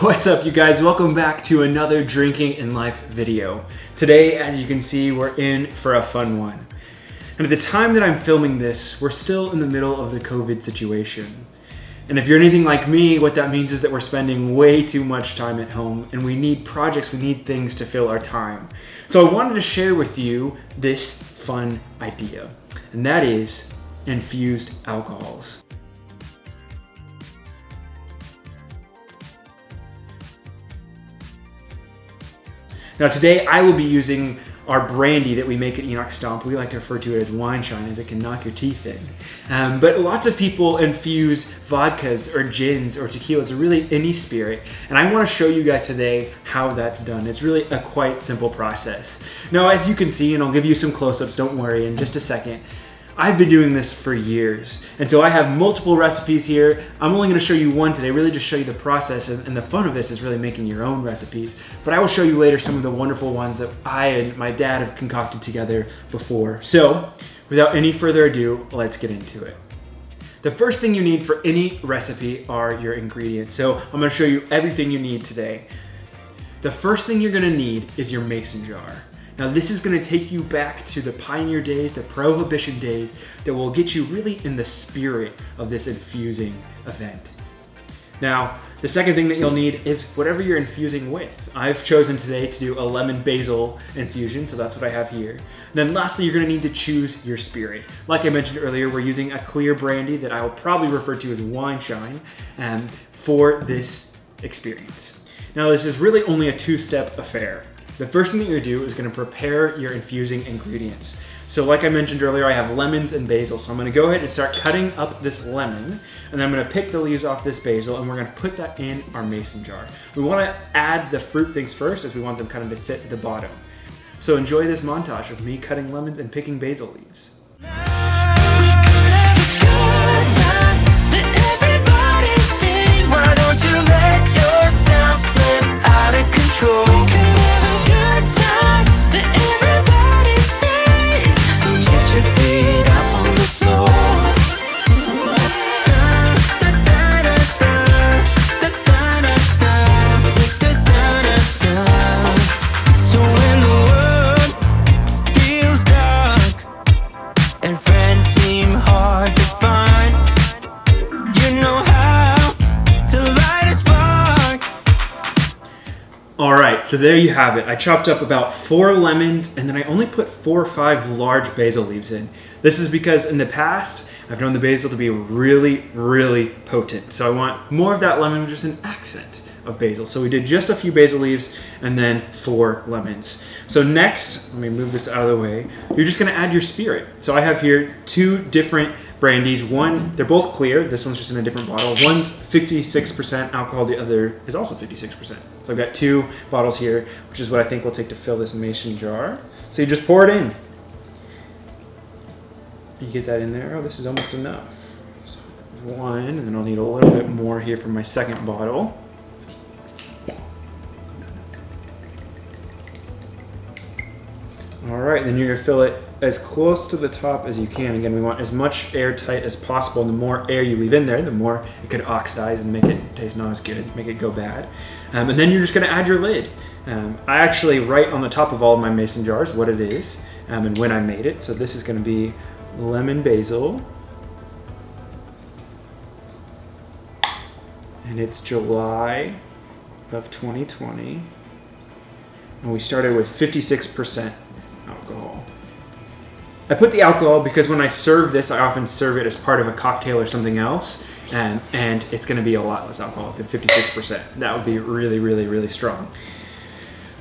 What's up, you guys? Welcome back to another Drinking in Life video. Today, as you can see, we're in for a fun one. And at the time that I'm filming this, we're still in the middle of the COVID situation. And if you're anything like me, what that means is that we're spending way too much time at home and we need projects, we need things to fill our time. So I wanted to share with you this fun idea, and that is infused alcohols. Now today I will be using our brandy that we make at Enoch Stomp. We like to refer to it as wine shine, as it can knock your teeth in. But lots of people infuse vodkas or gins or tequilas or really any spirit. And I want to show you guys today how that's done. It's really a quite simple process. Now, as you can see, and I'll give you some close-ups, don't worry, in just a second, I've been doing this for years, and so I have multiple recipes here. I'm only going to show you one today, really just show you the process, and the fun of this is really making your own recipes. But I will show you later some of the wonderful ones that I and my dad have concocted together before. So, without any further ado, let's get into it. The first thing you need for any recipe are your ingredients. So I'm going to show you everything you need today. The first thing you're going to need is your mason jar. Now this is going to take you back to the pioneer days, the prohibition days, that will get you really in the spirit of this infusing event. Now, the second thing that you'll need is whatever you're infusing with. I've chosen today to do a lemon basil infusion, so that's what I have here. And then lastly, you're going to need to choose your spirit. Like I mentioned earlier, we're using a clear brandy that I will probably refer to as wine shine for this experience. Now this is really only a two-step affair. The first thing that you're going to do is going to prepare your infusing ingredients. So like I mentioned earlier, I have lemons and basil. So I'm going to go ahead and start cutting up this lemon, and then I'm going to pick the leaves off this basil, and we're going to put that in our mason jar. We want to add the fruit things first, as we want them kind of to sit at the bottom. So enjoy this montage of me cutting lemons and picking basil leaves. Why don't you let yourself slip out of control? We could have a good time, let everybody say, get your feet up on the floor. So when the world feels dark and friends seem hard to find, you know how to light a spark. All right, so there you have it. I chopped up about 4 lemons, and then I only put 4 or 5 large basil leaves in. This is because in the past, I've known the basil to be really, really potent. So I want more of that lemon, just an accent of basil. So we did just a few basil leaves and then 4 lemons. So next, let me move this out of the way. You're just gonna add your spirit. So I have here 2 different brandies. One, they're both clear. This one's just in a different bottle. One's 56% alcohol, the other is also 56%. So I've got 2 bottles here, which is what I think we'll take to fill this mason jar. So you just pour it in. You get that in there. Oh, this is almost enough. So 1, and then I'll need a little bit more here for my second bottle. All right, then you're gonna fill it as close to the top as you can. Again, we want as much airtight as possible, and the more air you leave in there, the more it could oxidize and make it taste not as good, make it go bad. And then you're just gonna add your lid. I actually write on the top of all of my mason jars what it is and when I made it. So this is gonna be lemon basil, and it's July of 2020, and we started with 56% alcohol. I put the alcohol because when I serve this, I often serve it as part of a cocktail or something else, and it's going to be a lot less alcohol than 56%. That would be really, really, really strong.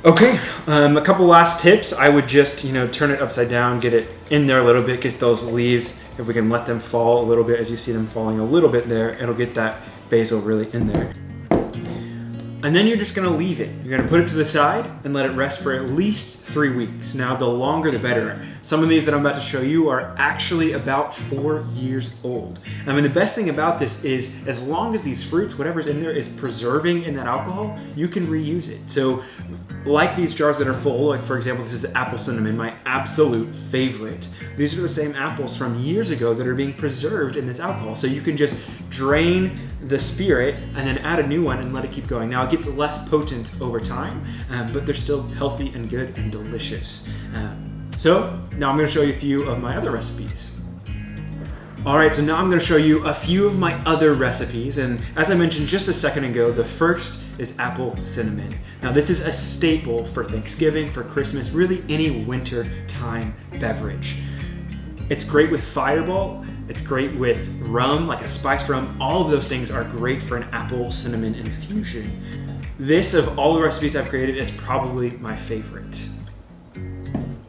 Okay, a couple last tips. I would just, turn it upside down, get it in there a little bit, get those leaves. If we can let them fall a little bit, as you see them falling a little bit there, it'll get that basil really in there. And then you're just gonna leave it. You're gonna put it to the side and let it rest for at least 3 weeks. Now, the longer the better. Some of these that I'm about to show you are actually about 4 years old. I mean, the best thing about this is as long as these fruits, whatever's in there is preserving in that alcohol, you can reuse it. So like these jars that are full, like for example, this is apple cinnamon, my absolute favorite. These are the same apples from years ago that are being preserved in this alcohol. So you can just drain the spirit and then add a new one and let it keep going. Now it gets less potent over time, but they're still healthy and good and delicious. So now I'm going to show you a few of my other recipes. All right, so now I'm going to show you a few of my other recipes, and as I mentioned just a second ago, the first is apple cinnamon. Now this is a staple for Thanksgiving, for Christmas, really any winter time beverage. It's great with Fireball, it's great with rum, like a spiced rum. All of those things are great for an apple cinnamon infusion. This, of all the recipes I've created, is probably my favorite.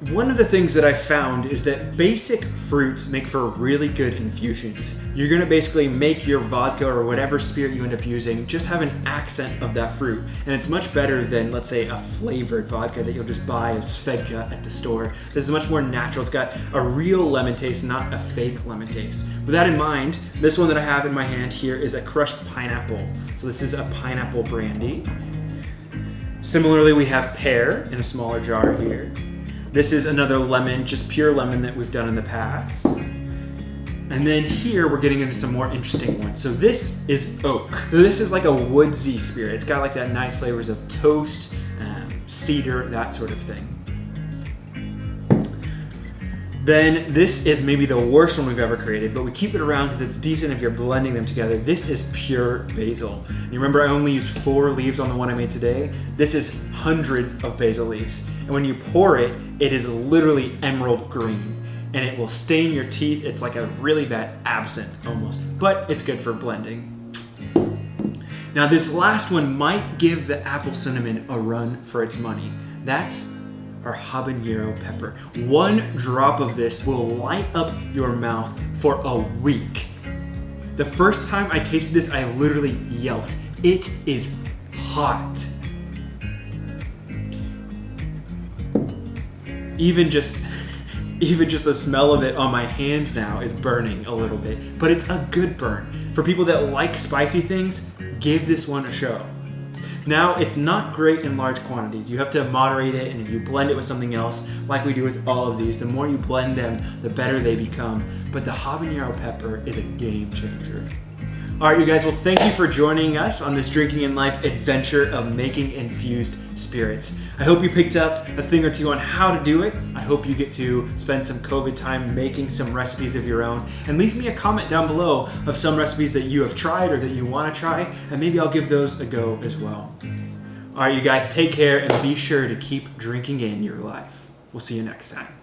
One of the things that I found is that basic fruits make for really good infusions. You're gonna basically make your vodka or whatever spirit you end up using just have an accent of that fruit. And it's much better than, let's say, a flavored vodka that you'll just buy as Svedka at the store. This is much more natural. It's got a real lemon taste, not a fake lemon taste. With that in mind, this one that I have in my hand here is a crushed pineapple. So this is a pineapple brandy. Similarly, we have pear in a smaller jar here. This is another lemon, just pure lemon that we've done in the past. And then here we're getting into some more interesting ones. So this is oak. So this is like a woodsy spirit. It's got like that nice flavors of toast, cedar, that sort of thing. Then this is maybe the worst one we've ever created, but we keep it around because it's decent if you're blending them together. This is pure basil. You remember I only used 4 leaves on the one I made today? This is hundreds of basil leaves. And when you pour it, it is literally emerald green. And it will stain your teeth. It's like a really bad absinthe almost, but it's good for blending. Now this last one might give the apple cinnamon a run for its money. That's our habanero pepper. 1 drop of this will light up your mouth for a week. The first time I tasted this, I literally yelped. It is hot. Even just the smell of it on my hands now is burning a little bit, but it's a good burn. For people that like spicy things, give this one a show. Now, it's not great in large quantities. You have to moderate it, and if you blend it with something else, like we do with all of these, the more you blend them, the better they become. But the habanero pepper is a game changer. All right, you guys, well, thank you for joining us on this Drinking in Life adventure of making infused spirits. I hope you picked up a thing or two on how to do it. I hope you get to spend some COVID time making some recipes of your own. And leave me a comment down below of some recipes that you have tried or that you want to try, and maybe I'll give those a go as well. All right, you guys, take care and be sure to keep drinking in your life. We'll see you next time.